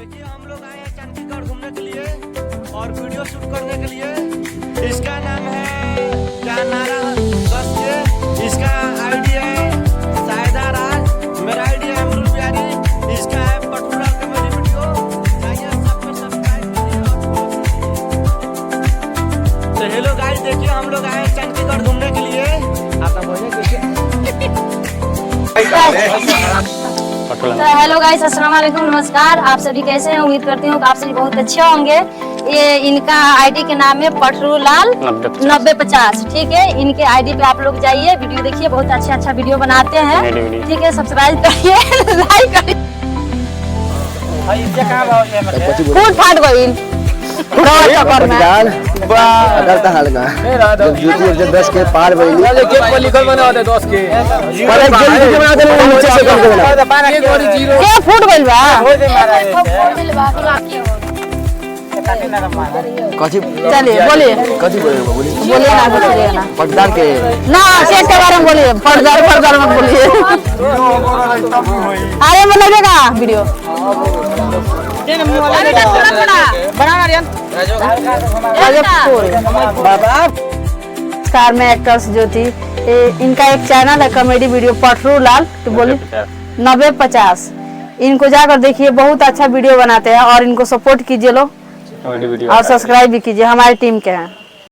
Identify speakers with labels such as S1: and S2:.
S1: देखिए हम लोग आए हैं चंडीगढ़ घूमने के लिए और वीडियो शूट करने के लिए। इसका नाम है क्या नारा बस के, इसका आईडी है सायदा राज, मेरा आईडी है अमरुल प्यारी, इसका है पटूरा कॉमेडी वीडियो। जाइए सबको सब्सक्राइब कीजिए। तो हेलो गाइस, देखिए हम लोग आए हैं चंडीगढ़ घूमने के लिए। आपका बोलिए
S2: तो हेलो गाइस, अस्सलाम वालेकुम, नमस्कार। आप सभी कैसे हैं? उम्मीद करती हूँ कि आप सभी बहुत अच्छे होंगे। ये इनका आईडी के नाम है पटरूलाल 9050। ठीक है, इनके आईडी पे आप लोग जाइए, वीडियो देखिए, बहुत अच्छा वीडियो बनाते हैं। ठीक है, सब्सक्राइब करिए, लाइक करिए। फूट फाट गई चक्कर में
S3: जब यूट्यूब जब 10 के पार भइली
S4: लिखल बना होता है 10 के
S3: पहले जल्दी बना दे नीचे से कर दे
S2: के फूट गइल बा।
S3: कथि
S2: चलिए बोलिए
S3: बोलिए
S2: ना, बोलिए ना
S3: पटदार के
S2: ना, सेट के बारे में बोलिए, पर्दार मत बोलिए। अरे मैं लगेगा वीडियो नमस्कार, मैं एक्ट्रेस ज्योति। इनका एक चैनल है कॉमेडी वीडियो पटरूलाल, तो बोलिए 9050। इनको जाकर देखिए, बहुत अच्छा वीडियो बनाते हैं और इनको सपोर्ट कीजिए लोग और सब्सक्राइब भी कीजिए, हमारी टीम के हैं।